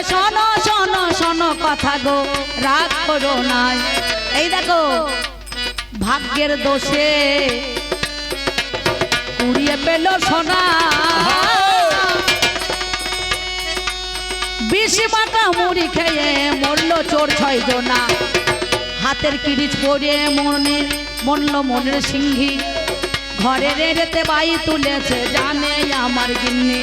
শোনো শোনো শোনো কথা গো রাগ করো না। এই দেখো ভাগ্যের দোষে কুড়িয়ে পেল সোনা, বেশি মাটা মুড়ি খেয়ে মরলো চোর 6 জনা। হাতের কিরিচ পরে মরল মনের সিংহি, ঘরে রেড়েতে বাই তুলেছে জানে আমার গিন্নি।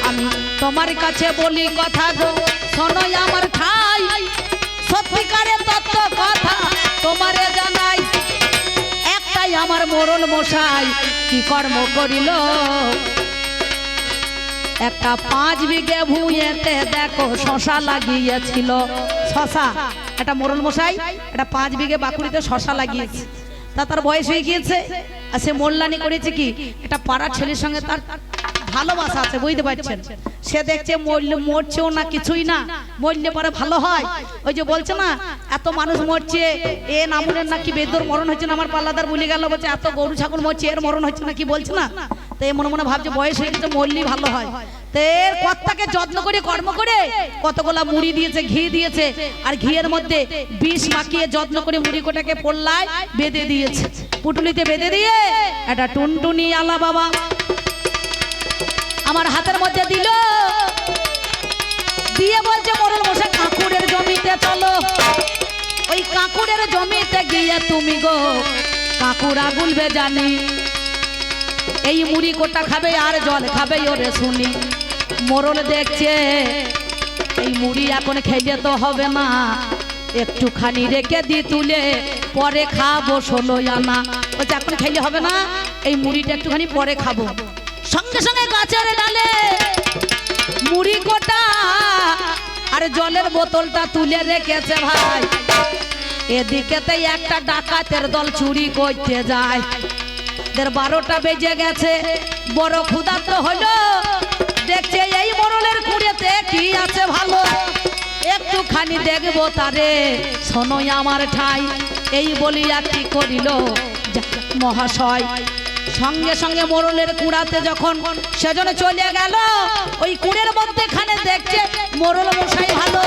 আমি তোমার কাছে বলি কথা গো শোনো আমার ঠাই, সত্যিকারের তত্ত্ব কথা তোমারে জানাই। একটাই আমার মোরল মশাই কি কর্ম করিল, একটা 5 বিঘে ভুঁইয়েতে দেখো শশা লাগিয়েছিল। শশা একটা মোরল মশাই একটা 5 বিঘে বাকুড়িতে শশা লাগিয়েছে। তার বয়স হয়ে গিয়েছে, আর সে মোল্লানি করেছে কি একটা পাড়ার ছেলের সঙ্গে তার ভালোবাসা আছে, বুঝতে পারছেন। সে দেখছে মরছেও না কিছুই না, মরলে পরে ভালো হয়। ওই যে বলছে না এত মানুষ মরছে, এ নামুনের নাকি বেদর মরণ হচ্ছে না, আমার পাল্লাদার বলে গেল বলছে এত গরু ছাগল মরছে এর মরণ হচ্ছে না, কি বলছে না। তো এ মনে মনে ভাবছে বয়স হয়ে গেছে মরলেই ভালো হয়। তো এর কর্তাকে যত্ন করে কর্ম করে কতগুলা মুড়ি দিয়েছে, ঘি দিয়েছে, আর ঘিয়ের মধ্যে বিষ মাখিয়ে যত্ন করে মুড়ি কোটাকে পোল্লায় বেঁধে দিয়েছে, পুটুলিতে বেঁধে দিয়ে একটা টুনটুনি আলা বাবা আমার হাতের মধ্যে দিল, দিয়ে বলছে মোরল মশাই কাকুরের জমিতে চলো। ওই কাকুরের জমিতে গিয়ে তুমি গো কাকুরা গুলবে জানি, এই মুড়ি কোটা খাবে আর জল খাবে ওরে শুনি। মোরল দেখছে এই মুড়ি এখন খেলে তো হবে না, একটুখানি রেখে দি তুলে পরে খাবো 16 আনা। বলছে এখন খেলে হবে না, এই মুড়িটা একটুখানি পরে খাবো। সঙ্গে সঙ্গে গাছের ডালে মুড়ি কোটা আর জলের বোতলটা তুলে রেখেছে ভাই। এদিকেতে একটা ডাকাতের দল চুরি করতে যায়। 12টা বেজে গেছে, বড় ক্ষুধার্ত হলো, দেখছে এই মোরলের কুড়েতে কি আছে ভালো, একটুখানি দেখবো তারে শোনো আমার ঠাই। এই বলিয়া কি করিল মহাশয়, সঙ্গে সঙ্গে মোরলের কুড়াতে যখন সেজন্য চলে গেল, ওই কুড়ের মধ্যে খানে দেখছে মোরল মশাই ভালো,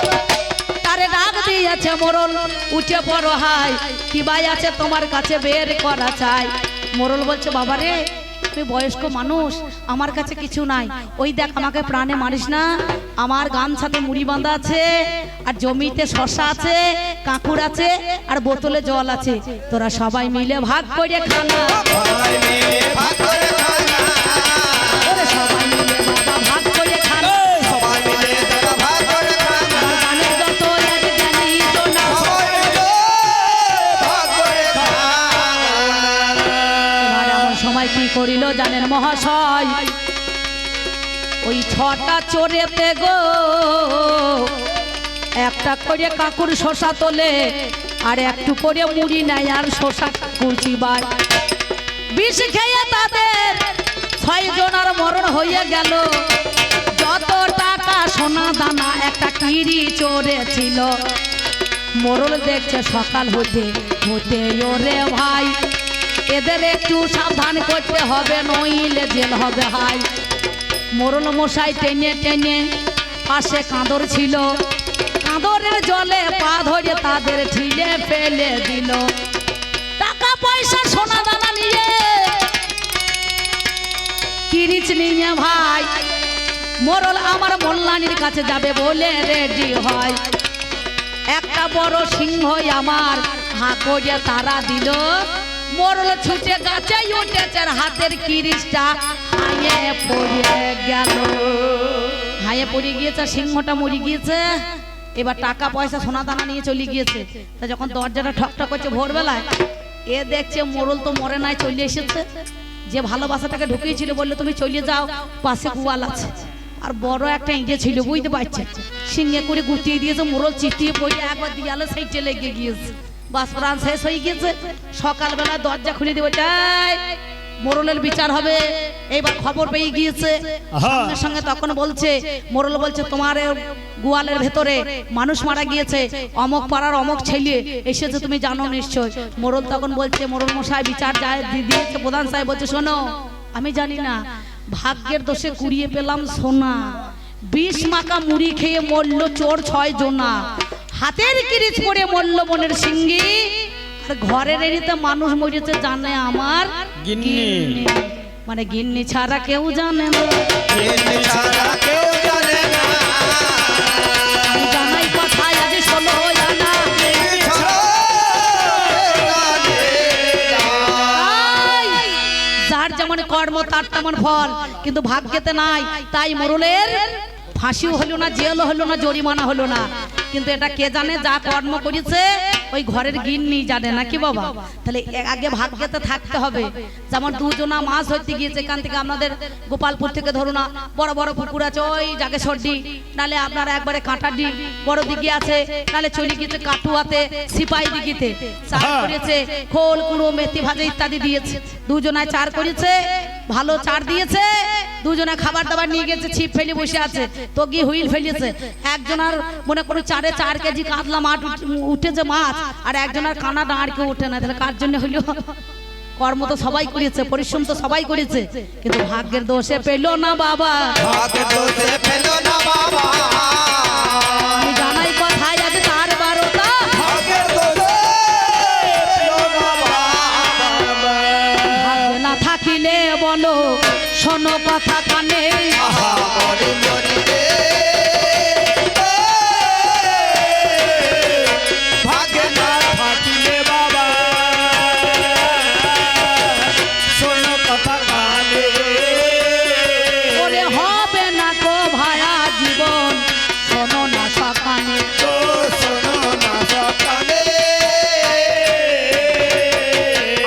তারে ডাক দিয়েছে মোরল উঠে পড়ো হাই, কি ভাই আছে তোমার কাছে বের করা চাই। মোরল বলছে বাবারে তুমি বয়স্ক মানুষ, আমার কাছে কিছু নাই, ওই দেখ আমাকে প্রাণে মারিস না, আমার গামছাতে মুড়ি বাঁধা আছে, আর জমিতে শশা আছে, কাকুর আছে, আর বোতলে জল আছে, তোরা সবাই মিলে ভাগ করে খানা। সবাই মিলে ভাগ করে খানা, সবাই মিলে বাবা ভাগ করে খানা, সবাই মিলে দাদা ভাগ করে খানা, গানের যত এক জ্ঞানী জনা সবাই মিলে ভাগ করে খানা। এবারে আমার সময় কি করিল জানেন মহাশয়, ওই 6টা চোরেতে গো একটা করে কাকুর শশা তোলে, আর একটু করে মুড়ি নেয় আর শশা কুচিবায়। বিষ খেয়ে তাদের 6 জনার মরণ হয়ে গেল। যত টাকা সোনা দানা একটা কিরি চোরে ছিল। মোরল দেখছে সকাল হতে হতে ওরে ভাই, এদের একটু সাবধান করতে হবে নইলে জেল হবে হাই। মোরল মশাই টেনে টেনে পাশে কাঁদর ছিল, কাঁদরের জলে পা ধরে তাদের ঠিলে ফেলে দিল। টাকা পয়সা সোনা দানা নিয়ে কিরিচ নিয়ে ভাই মোরল আমার মোল্লানির কাছে যাবে বলে রেডি হয়। একটা বড় সিংহ আমার হাঁ করে তারা দিল, মোরল ছুটে গাছে উঠেছে, হাতের কিরিচটা হাইয়ে পড়ে গেল। হাইয়ে পড়ে গিয়েছে, সিংহটা মরে গিয়েছে। এবার টাকা পয়সা সোনা দানা নিয়ে চলে গিয়েছে। তা যখন দরজাটা ঠকঠক করছে ভোরবেলায়, এ দেখছে মোরল তো মরে নাই, চলে এসেছে। যে ভালোবাসাটাকে ঢুকিয়েছিল বললো তুমি চলে যাও, পাশে কুয়াল আছে, আর বড় একটা ইঁটে ছিল বুঝতে পারছে, সিংহে করে গুটিয়ে দিয়েছে। মোরল চিটিয়ে পড়ে একবার দিয়ালে সেইটে লেগে গিয়েছে, বাস প্রাণ শেষ হয়ে গিয়েছে। সকালবেলা দরজা খুলে দেবে, তাই মোরলের বিচার হবে। এইবার খবর পেয়ে গিয়েছে, সঙ্গে সঙ্গে তখন বলছে মোরল বলছে তোমার গোয়ালের ভেতরে মানুষ মারা গিয়েছে, অমক পাড়ার অমক ছেলে এসেছে, তুমি জানো নিশ্চয়। মোরল তখন বলছে মোরল মশাই বিচার যায় দিয়েছে, প্রধান সাহেব বলছে শোনো আমি জানি না, ভাগ্যের দোষে কুড়িয়ে পেলাম সোনা, বিষ মাখা মুড়ি খেয়ে মরল চোর 6 জনা, হাতের কিরিচ পরে মরল মনের সিঙ্গি, আর ঘরের এরিতে মানুষ মরেছে জানে আমার গিন্নি। মানে গিন্নি ছাড়া কেউ জানে না, গিন্নি ছাড়া কেউ জানে না। আমি জানাই কথায় আজ 16 জানা। গিন্নি ছাড়া কেউ জানে না। যার যেমন কর্ম তার তেমন ফল, কিন্তু ভাগ্যেতে নাই। তাই মোরলের ফাঁসিও হলো না, জেলও হলো না, জরিমানা হলো না। কিন্তু এটা কে জানে? যা কর্ম করেছে ওই ঘরের গিন্নি জানে নাকি বাবা? তাহলে আগে ভাগ্যেতে থাকতে হবে। যেমন 2 জনা মাছ ধরতে গিয়েছে, এখান থেকে আপনাদের গোপালপুর থেকে ধরুন না, বড় বড় পুকুর আছে ওই জাগেশ্বরডি, নালে আপনারা একবারে কাঁটাডি বড় দিঘি আছে, নালে চলে গিয়েছে কাটুয়াতে, সিপাই দিঘিতে চার করেছে, খোল কুড়ো মেথি ভাজা ইত্যাদি দিয়েছে। 2 জনায় চার করেছে, ভালো চার দিয়েছে। 2 জনা খাবার দাবার নিয়ে গেছে, ছিপ ফেলে বসে আছে, তো গিয়ে হুইল ফেলেছে। একজনের মনে করো 4 কেজি কাতলা মাছ উঠেছে মাছ, আর একজনের কানা দাঁড় কেউ উঠে না। তাহলে কার জন্য হইলো? কর্ম তো সবাই করেছে, পরিশ্রম তো সবাই করেছে, কিন্তু ভাগ্যের দোষে পেল না বাবা। ভাগ্যের দোষে পেল না বাবা। আমি জানাই কথায় আজ তার 12টা। ভাগ্যের দোষে পেল না বাবা। ভাগ্যে না থাকিলে বলো শোনো কথা কানে, আহা মরি মরি রে। ভাগ্যে না থাকিলে বাবা, শোনো কথা কানে। ওরে হবে না গো ভায়া জীবন, শোনো না সকানে। তো শোনো না সকালে।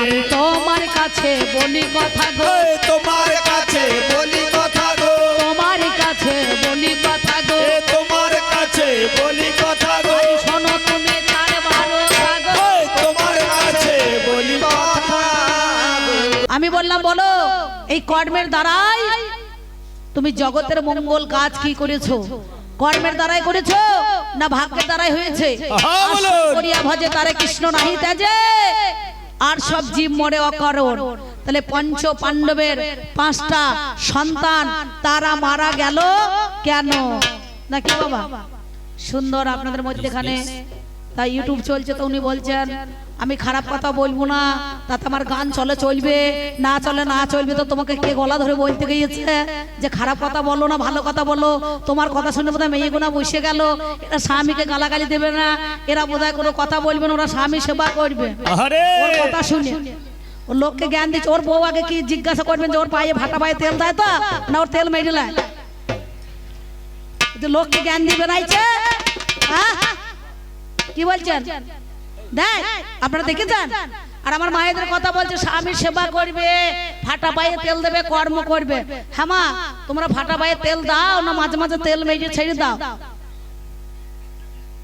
আমি তোমার কাছে বলি কথা গো, ওই তোমার কাছে বলি কথা গো। তোমার কাছে বলি কথা গো, এ তোমার কাছে বলি কথা গো। শোনো তুমি তার 12টা গো। ওই তোমার কাছে বলি কথা গো। আমি বললাম বলো এই কর্মের দ্বারাই তুমি জগতের মঙ্গল কাজ কি করেছো? কর্মের দ্বারাই করেছো না ভাগ্যের দ্বারাই হয়েছে? হ্যাঁ, বলুন। করিয়া ভজে তারে কৃষ্ণ নাহি তেজে, আর সব জীব মরে অকারণ। তাহলে পঞ্চ পাণ্ডবের 5টা সন্তান তারা মারা গেল কেন? নাকি বাবা? সুন্দর আপনাদের মধ্যেখানে তাই ইউটিউব চলছে, তো উনি বলছেন আমি খারাপ কথা বলবো না, তাতে আমার গান চলে চলবে, না চলে না চলবে। তো তোমাকে কে গলা ধরে বলতে গিয়েছে যে খারাপ কথা বলো না, ভালো কথা বলো? তোমার কথা শুনে বোধহয় মেয়েগুনা বসে গেল, এরা স্বামীকে গালাগালি দেবে না, এরা বোধহয় কোনো কথা বলবে না, ওরা স্বামী সেবা করবে। আরে ওর কথা শুনে ও লোককে জ্ঞান দিচ্ছে। ওর বউ আগে কি জিজ্ঞাসা করবেন যে ওর পায়ে ভাটা পায়ে তেল দেয় তো না ওর তেল মেরে নেয়? যে লোককে জ্ঞান দিবে রাইছে, হ্যাঁ কি বলছেন? দেখ আপনারা দেখেছেন? আর আমার মায়েদের কথা বলছে স্বামীর সেবা করবে, ফাটা পায়ে তেল দেবে, কর্ম করবে। হ্যাঁ মা, তোমরা ফাটা পায়ে তেল দাও না মাঝে মাঝে তেল মেরে ছেড়ে দাও?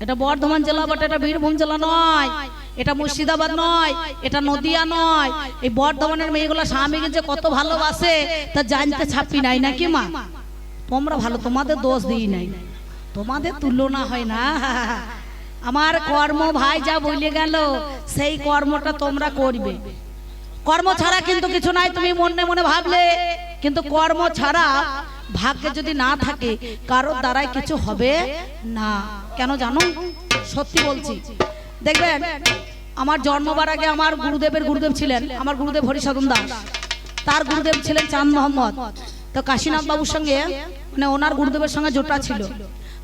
এটা বর্ধমান জেলা বটে, এটা বীরভূম জেলা নয়, এটা মুর্শিদাবাদ নয়, এটা নদিয়া নয়। এই বর্ধমানের মেয়েগুলো স্বামীকে যে কত ভালোবাসে তা জানতে ছাপি নাই নাকি মা? তোমরা ভালো, তোমাদের দোষ দিই নাই, তোমাদের তুলনা হয় না। আমার কর্ম ভাই যা বলে গেল সেই কর্মটা তোমরা করবে। কর্ম ছাড়া কিন্তু কিছু নাই, তুমি মনে মনে ভাবলে, কিন্তু কর্ম ছাড়া ভাগ্যে যদি না থাকে কারোর দ্বারাই কিছু হবে না। কেন জানো? সত্যি বলছি, দেখবেন আমার জন্মবার আগে আমার গুরুদেবের গুরুদেব ছিলেন, আমার গুরুদেব হরিসাধন দাস, তার গুরুদেব ছিলেন চাঁদ মোহাম্মদ। তো কাশীনাথ বাবুর সঙ্গে মানে ওনার গুরুদেবের সঙ্গে জোটা ছিল।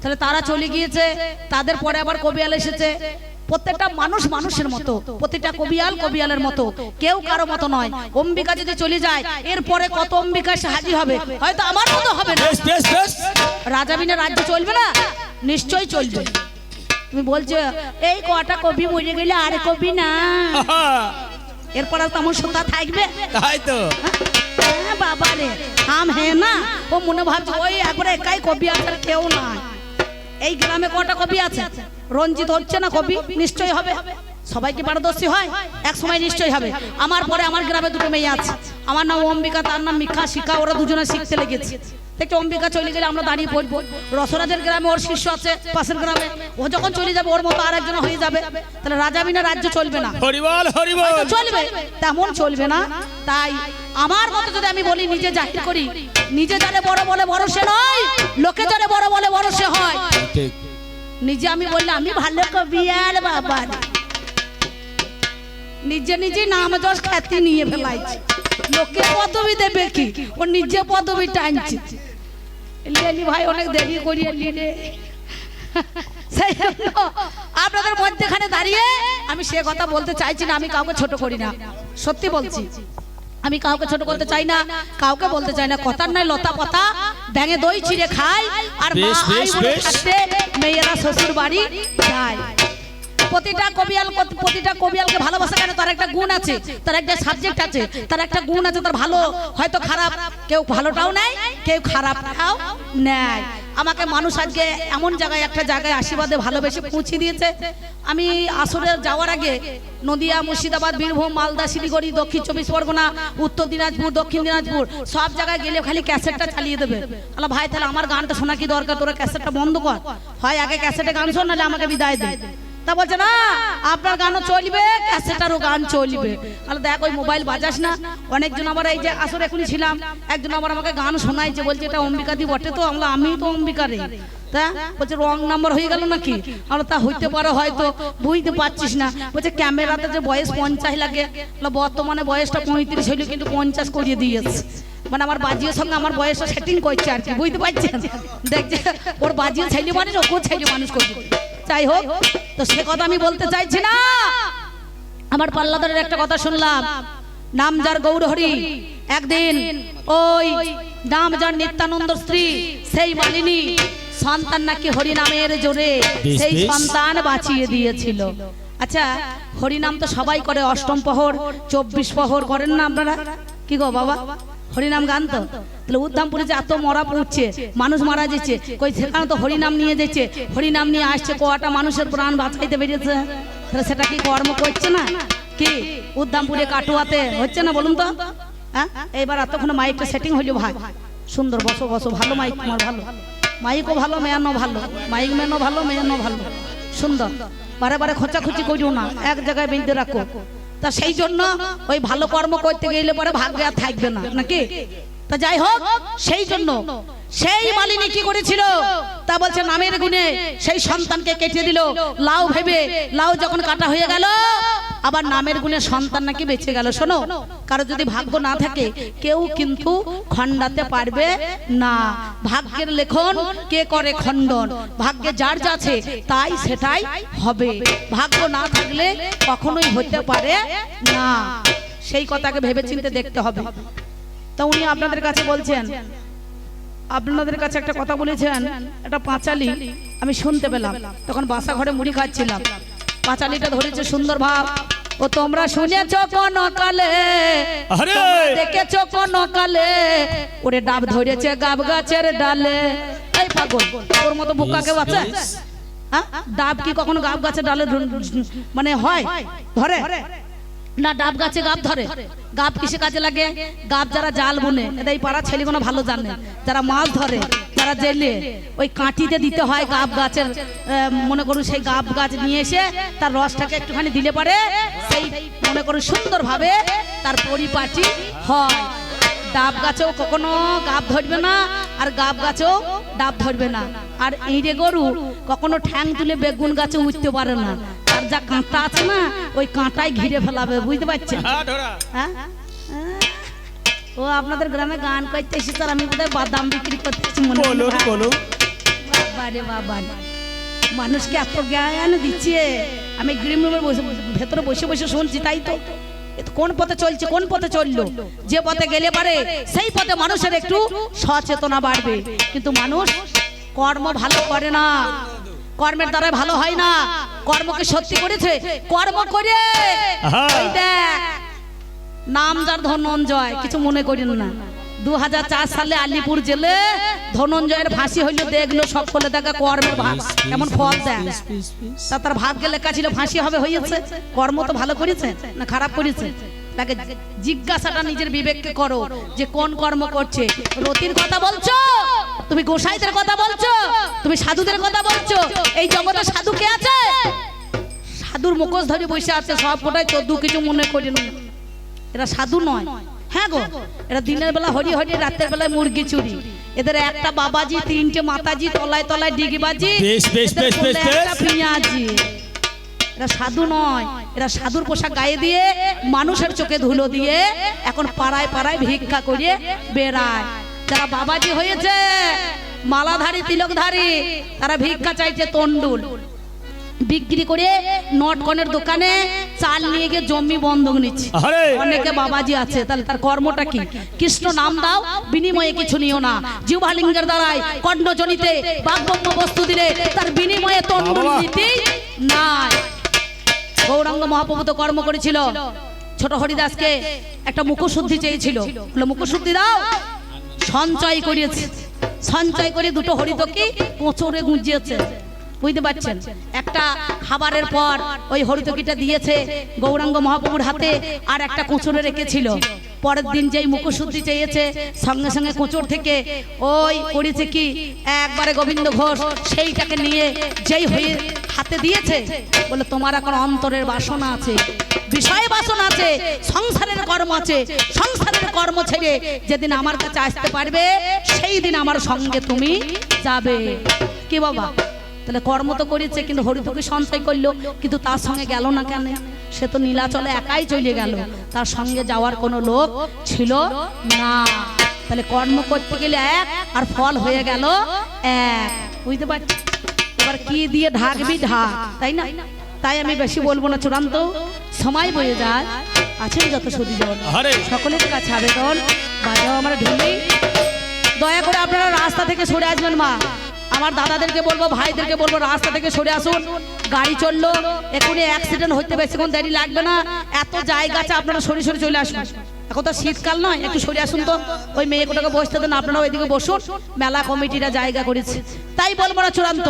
তাহলে তারা চলে গিয়েছে, তাদের পরে আবার কবিয়াল এসেছে। প্রত্যেকটা মানুষ মানুষের মতো, প্রতিটা কবিয়াল কবিয়ালের মতো, কেউ কারো মতো নয়। অম্বিকা যদি চলে যায় এরপরে কত অম্বিকা এসে হাজির হবে, হয়তো আমার মতো হবে না। রাজা বিনা রাজ্য চলবে না? নিশ্চয়ই চলবে। তুমি বলছো এই কটা কবি মরে গেলে আর কবি না, এরপর আর তেমন শ্রোতা থাকবে? তাই তো বাবা রে থাম, হে না ও মনে ভাবছে ওই একবারে একাই কবি আছে, আর কেউ নাই। এই গ্রামে কটা কবি আছে? রঞ্জিত হচ্ছে না কবি? নিশ্চয়ই হবে। সবাই কি পারদর্শী হয়? এক সময় নিশ্চয়ই হবে। আমার পরে আমার গ্রামে 2টো মেয়ে আছে, আমার নাম অম্বিকা, তার নাম মিখা শিখা, ওরা দুজনে শিখতে লেগেছে। দেখছো অম্বিকা চলে গেলে আমরা দাঁড়িয়ে পড়বো। রসরাজের গ্রামে ওর শিষ্য আছে, পাশের গ্রামে, ও যখন চলে যাবে ওর মতো আরেকজন হয়ে যাবে। তাহলে রাজা বিনা রাজ্য চলবে না। হরিবল হরিবল চলবে, তেমন চলবে না। তাই আমার মতো যদি আমি বলি নিজে জাহির করি, নিজে যারে বড় বলে বড় সে নয়, লোকে যারে বড় বলে বড় সে হয়। ঠিক। নিজে আমি বললাম আমি ভালো কবি আর বাবা নিজে নিজে নাম যশ খ্যাতি নিয়ে ফেলাইছে, লোকে পদবি দেবে কি, ও নিজে পদবি টানছে। লেলি ভাই অনেক দেরি করিয়ে নিলে, সেই জন্য আপনাদের মধ্যেখানে দাঁড়িয়ে আমি সে কথা বলতে চাইছি না। আমি কাউকে ছোট করি না, সত্যি বলছি, আমি কাউকে ছোট করতে চাই না, কাউকে বলতে চাই না। কথার নয় লতা পাতা ব্যাঙে দই ছিঁড়ে খায়, আর মা বেশ, আই বেশ, বলে বেশ। থাকতে মেয়েরা শ্বশুর বাড়ি যায়। প্রতিটা কবিয়ালকে ভালোবাসা কেন, তার একটা গুণ আছে, তার একটা সাবজেক্ট আছে, তার একটা গুণ আছে, তার ভালো হয়তো খারাপ, কেউ ভালোটাও নেয়, কেউ খারাপটাও নেয়। আমাকে মানুষ আজকে এমন জায়গায় একটা জায়গায় আশীর্বাদে ভালোবেসে পৌঁছে দিয়েছে। আমি আসরে যাওয়ার আগে নদিয়া, মুর্শিদাবাদ, বীরভূম, মালদা, শিলিগুড়ি, দক্ষিণ 24 পরগনা, উত্তর দিনাজপুর, দক্ষিণ দিনাজপুর সব জায়গায় গেলে খালি ক্যাসেটটা চালিয়ে দেবে। আল্লাহ ভাই তাহলে আমার গানটা শোনা কি দরকার, তোরা ক্যাসেটটা বন্ধ কর, হয় আগে ক্যাসেটে গান শোন, নাহলে আমাকে বিদায় দে। তা বলছে না আপনার গানও চলবে, ক্যাসেটারও গান চলবে। তাহলে দেখ ওই মোবাইল বাজাস না। অনেকজন আবার এই যে আসলে এখনই ছিলাম, একজন আবার আমাকে গান শোনাইছে, বলছে এটা অম্বিকা দি বটে, তো আমরা আমি তো অম্বিকা রে, তা বলছে রং নাম্বার হয়ে গেল নাকি, আমরা তা হইতে পারো হয়তো, বুঝতে পারছিস না। বলছে ক্যামেরাতে যে বয়স 50 লাগে, বর্তমানে বয়সটা 35 হইলো, কিন্তু 50 করিয়ে দিয়েছে। মানে আমার বাজির সঙ্গে আমার বয়সটা সেটিং করছে আর কি, বুঝতে পারছেন। দেখছে ওর বাজিও ছেলে মানুষ, ওকেও ছেলে মানুষ করবে। যাই হোক, তো সে কথা আমি বলতে চাইছি না। আমার পাল্লাদারের একটা কথা শুনলাম, নাম যার গৌরহরি, একদিন ওই নাম যার নিত্যানন্দ স্ত্রী সেই মালিনী সন্তান নাকি হরি নামের জোরে সেই সন্তান বাঁচিয়ে দিয়েছিল। আচ্ছা হরিনাম তো সবাই করে, অষ্টম প্রহর 24 প্রহর করেন না আপনারা, কি গো বাবা হরিনাম গান তো? তাহলে উদ্ধামপুরে যে এত মরা পড়ছে, মানুষ মারা যাচ্ছে, কই সেখানে তো হরিনাম নিয়ে যাচ্ছে, হরিনাম নিয়ে আসছে, কটা মানুষের প্রাণ বাঁচাইতে বেরিয়েছে, তাহলে সেটা কি কর্ম করছে না? কি উদ্ধামপুরে কাটুয়াতে হচ্ছে না বলুন তো? হ্যাঁ এইবার এতক্ষণ মাইকটা সেটিং হইলো ভাই, সুন্দর, বসো বসো, ভালো মাইক তোমার, ভালো মাইকও ভালো, মেয়ানো ভালো, মাইক মেয়ানো ভালো, মেয়ানো ভালো, সুন্দর, বারে বারে খোঁচাখুচি করিও না, এক জায়গায় বেঁধে রাখো। তা সেই জন্য ওই ভালো কর্ম করতে গেলে পরে ভাগ্যে আর থাকবে না নাকি? তা যাই হোক, সেই জন্য সেই মালিনী কি করেছিল, তা বলছে নামের গুণে সেই সন্তানকে কেটে দিল। লাউ ভেবে লাউ যখন কাটা হয়ে গেল, আবার নামের গুণে সন্তান নাকি বেঁচে গেল। শোনো, কারো যদি ভাগ্য না থাকে কেউ কিন্তু খণ্ডাতে পারবে না। ভাগ্যের লেখন কে করে খণ্ডন, ভাগ্যে যার যা আছে তাই সেটাই হবে, ভাগ্য না থাকলে কখনোই হতে পারে না। সেই কথাকে ভেবে চিন্তে দেখতে হবে। তা উনি আপনাদের কাছে বলছেন, আপনাদের কাছে একটা কথা বলেছেন, একটা পাঁচালি আমি শুনতে পেলাম, তখন বাসা ঘরে মুড়ি খাচ্ছিলাম, পাঁচালিটা ধরেছে সুন্দর ভাব। ও তোমরা শুনেছো কোন কালে, দেখেছো কোন কালে, ওরে ডাব ধরেছে গাব গাছের ডালে। এই পাগল, তোর মতো বোকা কেউ আছে? হ্যাঁ, ডাব কি কখনো গাব গাছের ডালে মানে হয়, ধরে না? ডাব গাছে গাব ধরে। গাব কিসে কাজে লাগে? গাব যারা জাল বুনে, এই পাড়া ছেলেগুলো ভালো জানে, যারা মাছ ধরে, যারা জেলে, ওই কাঁটিতে দিতে হয় গাব গাছের, মনে করুন সেই গাব গাছ নিয়ে এসে তার রসটাকে একটুখানি দিলে পারে সেই মনে করুন সুন্দরভাবে তার পরিপাটি হয়। ডাব গাছেও কখনো গাব ধরবে না, আর গাব গাছেও ডাব ধরবে না। আর এইরে গরু কখনো ঠ্যাং তুলে বেগুন গাছে উঠতে পারে না, আর যা কাঁটা আছে না ওই কাঁটাই ঘিরে ফেলাবে, বুঝতে পারছেন? হ্যাঁ, ও আপনাদের গ্রামে গান করতে এসেছে, আর আমি বোধহয় বাদাম বিক্রি করতেছি মনে হয়। বাবা রে বাবা, মানুষকে এত জ্ঞান দিচ্ছে, আমি গ্রিন রুমের ভেতরে বসে বসে শুনছি। তাই তো, কোন পথে চলছে, কোন পথে চললো, যে পথে গেলে পারে সেই পথে মানুষের একটু সচেতনা বাড়বে। কিন্তু মানুষ কর্ম ভালো করে না, কর্মের দ্বারা ভালো হয় না। কর্মকে সত্যি করেছে, কর্ম করে ওই দেখ নাম যার ধনঞ্জয়, কিছু মনে করেন না। 2004 সালে আলিপুর জেলে ধনঞ্জয়ের ফাঁসি হইল, দেখলো সকলে দেখা কর্মের ভাগ কেমন ফল দেয়। তা তার ভাগ্যে লেখা ছিল ফাঁসি হবে, হয়েছে। কর্ম তো ভালো করেছে না খারাপ করেছে? তাকে জিজ্ঞাসাটা নিজের বিবেককে করো যে কোন কর্ম করছে। রতির কথা বলছো, তুমি গোসাইদের কথা বলছো, তুমি সাধুদের কথা বলছো। এই জগতে সাধু কে আছে? সাধুর মুখোশ ধরে বসে আছে সব কোটায়, চোদ্দ কিছু মনে করি না, এরা সাধু নয়। হ্যাঁ গো, এরা দিনের বেলা হরি হরি, রাতের বেলায় মুরগি চুরি। এদের একটা বাবাজি, তিনটে মাতাজি, তলায় তলায় ডিগিবাজি, বেশ, বেশ, এদের বেশ, কোলে বেশ, বেশ। একটা পিঁয়াজি। এরা সাধু নয়, এরা সাধুর পোশাক গায়ে দিয়ে, মানুষের চোখে ধুলো দিয়ে এখন পাড়ায় পাড়ায় ভিক্ষা করে বেড়ায়। যারা বাবাজি হয়েছে, মালাধারী, তিলকধারী, তারা ভিক্ষা চাইছে তন্ডুল বিক্রি করে নটকনের দোকানে চাল নিয়ে গিয়ে জমি বন্ধক নিচ্ছে। আরে অনেকে বাবাজি আছে, তাহলে তার কর্মটা কি? কৃষ্ণ নাম দাও, বিনিময়ে কিছু নিও না। জিহ্বালিঙ্গের দ্বারাই কর্ণজনিতে বাগব্রহ্ম বস্তু দিলে তার বিনিময়ে তন্ডুল নীতি নাই। গৌরাঙ্গ মহাপ্রভু তো কর্ম করেছিল। ছোট হরিদাসকে একটা মুখশুদ্ধি চেয়েছিল, বলে মুখশুদ্ধি দাও। সঞ্চয় করিয়েছে, সঞ্চয় করে দুটো হরিদকে কোঁচড়ে গুঁজিয়েছে। বুঝতে পারছেন? একটা খাবারের পর ওই হরিতকিটা দিয়েছে গৌরাঙ্গ মহাপ্রভুর হাতে, আর একটা কোঁচড়ে রেখেছিল। পরের দিন যেই মুখশুদ্ধি চেয়েছে, সঙ্গে সঙ্গে কোঁচড় থেকে ওই করেছে কি, একবারে গোবিন্দ ঘোষ সেইটাকে নিয়ে যেই হয়ে হাতে দিয়েছে, বলে তোমার এখন অন্তরের বাসনা আছে, বিষয় বাসনা আছে, সংসারের কর্ম আছে। সংসারের কর্ম ছেড়ে যেদিন আমার কাছে আসতে পারবে, সেই দিন আমার সঙ্গে তুমি যাবে। কি বাবা, তাহলে কর্ম তো করেছে, কিন্তু হরিতকে সঞ্চয় করলো, কিন্তু তার সঙ্গে গেল না কেন? সে তো নীলাচলে একাই চলে গেল, তার সঙ্গে যাওয়ার কোনো লোক ছিল না। তাহলে কর্ম করতে গেলে এক, আর ফল হয়ে গেল এক। বুঝতে পারছি? এবার কি দিয়ে ঢাকবি ঢাক, তাই না? তাই আমি বেশি বলবো না, চূড়ান্ত সময় বয়ে যায়। আছেন যত সুদীজন, সকলের কাছে আবেদন, বাজাও আমার ঢুলি। দয়া করে আপনারা রাস্তা থেকে সরে আসবেন। মা, আমার দাদাদেরকে বলবো, ভাইদেরকে বলবো, রাস্তা থেকে সরে আসুন। গাড়ি চললো, এখনই অ্যাক্সিডেন্ট হইতে বেশিক্ষণ দেরি লাগবে না। এত জায়গা আছে, আপনারা সরে সরে চলে আসুন। এখন তো শীতকাল নয়, একটু সরে আসুন তো। ওই মেয়ে কোটাকে বসতে দেন, আপনারা ওইদিকে বসুন। মেলা কমিটিরা জায়গা করেছে, তাই বলবো না, চূড়ান্ত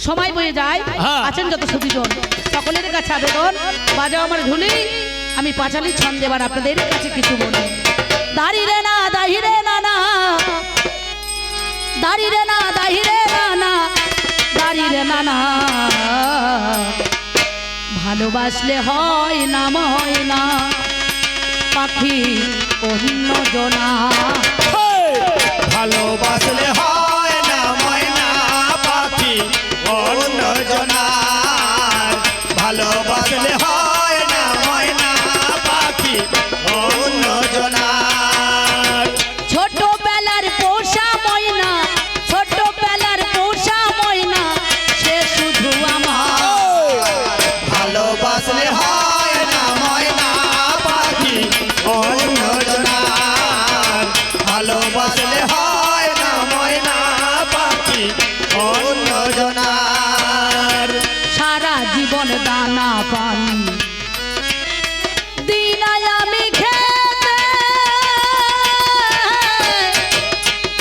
সময় বয়ে যায়। আছেন যত সুদীজন, সকলের কাছে আবেদন, বাজাও আমার ঢুলি। আমি পাঁচালি ছন্দে এবার আপনাদের কাছে কিছু বলি। দাঁড়িয়ে না দাহিরে না না, দাঁড়িয়ে না দাহিরে না না, দাঁড়িয়ে না না, ভালোবাসলে হয় না ময়না পাখি অন্য জনা। ভালোবাসলে হয় না ময়না পাখি অন্য জনার, ভালোবাসলে হয় না ময়না পাখি অন্য জনার। ছোটবেলার পোষা ময়না, ছোটবেলার পোষা ময়না, সে শুধু আমার। ভালোবাসলে হয় না ময়না পাখি অন্য জনার, ভালোবাসলে হয় না ময়না পাখি অন্য জনার। সারা জীবন দানা পানি দিনায় আমি খেতে,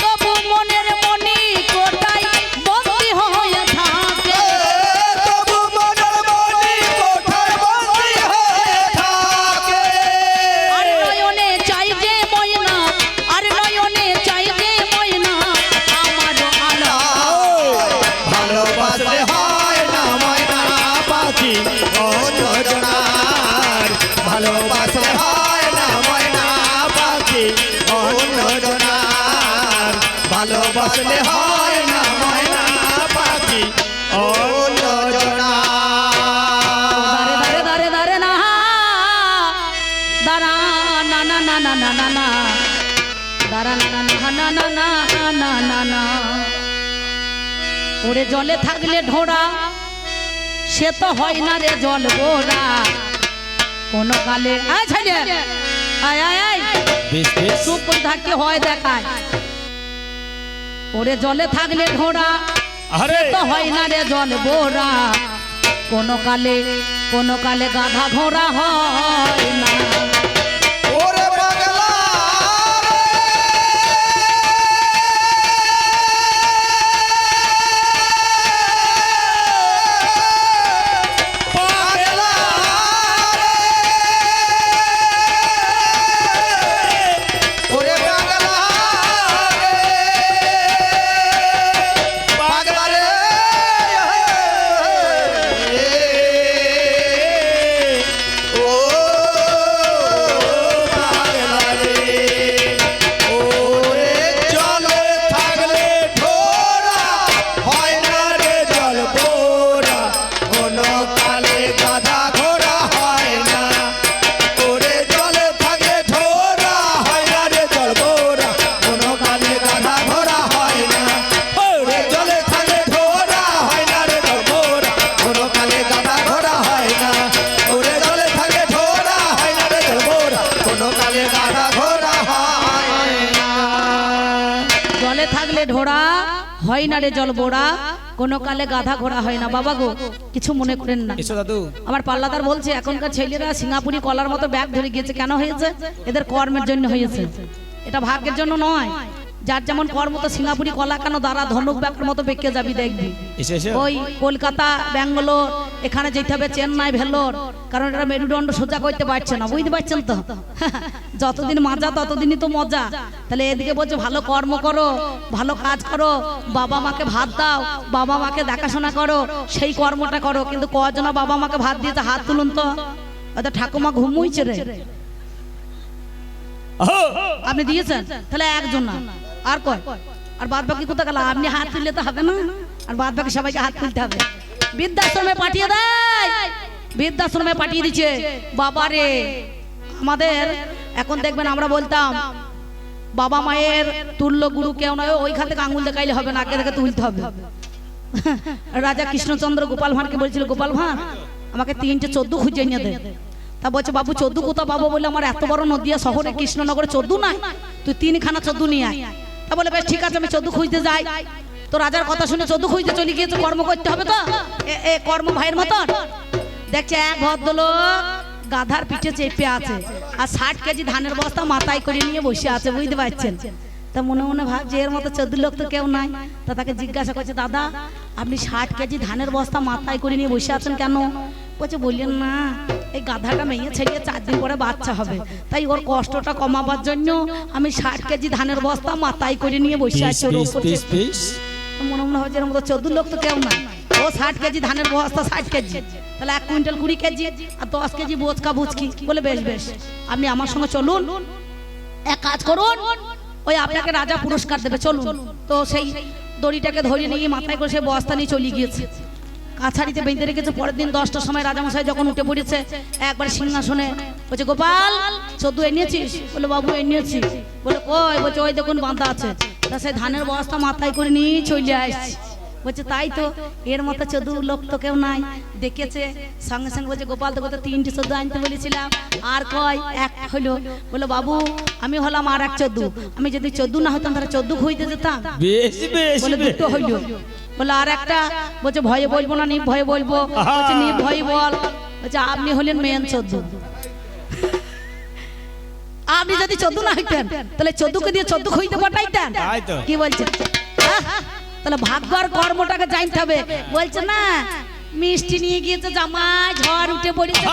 তবু মনের মনি কোটায় বন্দী হয়ে থাকে। তবু মনের মনি কোঠায় বন্দী হয়ে থাকে। আর নয়নে চাই যে ময়না, আর নয়নে চাই যে ময়না, আমার আলো। ভালোবাসলে হয় না ময়না পাখি অন্য জনার, ভালোবাসলে হয় না ময়না পাখি অন্য জনার, ভালোবাসলে হয় না ময়না পাখি অন্য জনার। দারে দারে দারে না, দারা না না না না না না না, দারা না না না না না না না না না। ওরে জলে থাকলে ঢোড়া, সে তো হয় না রে জল গোড়া। কোন কালে আয় ছেলে, আয় আয় আয়, বেশ বেশ চুপ করে থাকতে হয় দেখায়। ওরে জলে থাকলে ঢোড়া, আরে তো হয় না রে জল গোড়া। কোন কালে গাধা ঘোড়া হয় না। ওরে পাগলা পাগলা ওরে পাগলা পাগলা রে ও হয় না রে জল বোরা, কোনো কালে গাধা ঘোড়া হয় না। বাবা গো, কিছু মনে করেন না। এসো দাদু। আমার পাল্লাদার বলছে এখনকার ছেলেরা সিঙ্গাপুরি কলার মতো ব্যাগ ধরে গিয়েছে। কেন হয়েছে? এদের কর্মের জন্য হয়েছে, এটা ভাগ্যের জন্য নয়। যার যেমন কর্ম তো সিঙ্গাপুরি কলা কেন দ্বারা ধনুক ব্যাগের মতো বেঁকে যাবি দেখবি। ওই কলকাতা, ব্যাঙ্গালোর, এখানে যেতে হবে চেন্নাই, ভেলোর, কারণ এরা মেরুদণ্ড সোজা করতে পারছে না, বুঝতে পারছেন তো? যতদিন মাজা ততদিনই তো মজা। তাহলে এদিকে বলছে ভালো কর্ম করো, ভালো কাজ করো, বাবা মাকে ভাত দাও, বাবা মাকে দেখাশোনা করো, সেই কর্মটা করো। কিন্তু কজনা বাবা মাকে ভাত দিয়েছে? হাত তুলুন তো। হয়তো ঠাকুমা ঘুমুইছে রে, আপনি দিয়েছেন? তাহলে একজন না, আর কয়? আর বাদ বাকি কোথা গেল? আপনি হাত তুললে তো হবে না, আর বাদ বাকি সবাইকে হাত তুলতে হবে। বৃদ্ধাশ্রমে পাঠিয়ে দেয়, বৃদ্ধাশ্রমে পাঠিয়ে দিচ্ছে। বাবা রে, আমাদের এখন দেখবেন আমরা বলতাম বাবা মায়ের তুল্য গুরু কেউ নয়, ওইখান থেকে আঙুল দেখাইলে হবে না, আগে থেকে তুলতে হবে। রাজা কৃষ্ণচন্দ্র গোপাল ভাঁড়কে বলছিল, গোপাল ভাঁড় আমাকে 3টে 14 খুঁজে নিয়ে দে। তা বলছে বাবু 14 কোথা পাবো? বলে আমার এত বড় নদিয়া শহরে কৃষ্ণনগরে 14 নাই, তুই 3খানা 14 নিয়ে আয়। তা বলে বেশ ঠিক আছে, আমি 14 খুঁজতে যাই। তো রাজার কথা শুনে 14 খুঁজতে চলে গিয়েছে। কর্ম করতে হবে তো, এ কর্ম ভাইয়ের মতন। দেখছে এক ভদ্রলোক গাধার পিঠে চেপে আছে আর 60 কেজি ধানের বস্তা মাথায় করে নিয়ে বসে আছে, বুঝতে পারছেন? তা মনে মনে ভাবছে এর মতো 14 লোক তো কেউ নাই। তা তাকে জিজ্ঞাসা করছে, দাদা আপনি 60 কেজি ধানের বস্তা মাথায় করে নিয়ে বসে আছেন কেন? বলছে বললেন না, এই গাধাটা মেয়ে ছেড়ে 4 দিন পরে বাচ্চা হবে, তাই ওর কষ্টটা কমাবার জন্য আমি 60 কেজি ধানের বস্তা মাথায় করে নিয়ে বসে আছি। মনে মনে হচ্ছে এর মতো 14 লোক তো কেউ নাই। ও 60 কেজি ধানের বস্তা, 60 কেজি, তাহলে 1 কুইন্টাল 20 কেজি আর 10 কেজি বোচকা বুচকি। বলে বেশ বেশ, আপনি আমার সঙ্গে চলুন, এক কাজ করুন, ওই আপনাকে রাজা পুরস্কার দেবে, চলুন। তো সেই দড়িটাকে ধরে নিয়ে মাথায় করে সে বস্তা নিয়ে চলে গিয়েছে, কাছারিতে বেঁধে রেখেছে। পরের দিন 10টার সময় রাজামশাই যখন উঠে পড়েছে একবার সিংহাসনে, বলছে গোপাল 14 এনেছিস? বলে বাবু এনেছি। বলে কই? বলছে ওই দেখুন বাঁধা আছে। তা সেই ধানের বস্তা মাথায় করে নিয়ে চলে আসছি। বলছে তাই তো, এর মতো 14 লোক তো কেউ নাই। দেখেছে সঙ্গে সঙ্গে বলছে গোপাল তোকে তো 3টে 14 আনতে বলেছিলাম, আর কয়? এক হলো। বলে বাবু আমি হলাম আর এক 14, আমি যদি 14 না হতাম তাহলে 14 খুঁজতে যেতাম। বলে 2টো হইল। বলে আর একটা? বলছে ভয়ে বলবো না, ভয়ে বলবো। বলছে ভয়ে বল। বলছে আপনি হলেন মেন 14, আপনি যদি 14 না হইতেন তাহলে 14কে দিয়ে 14 খুঁজতে পাঠাইতেন। কি বলছেন? তাহলে ভাগ্য আর কর্মটাকে জানতে হবে। বলছে না, মিষ্টি নিয়ে গিয়েছে জামাই, ঝড় উঠে পড়েছে,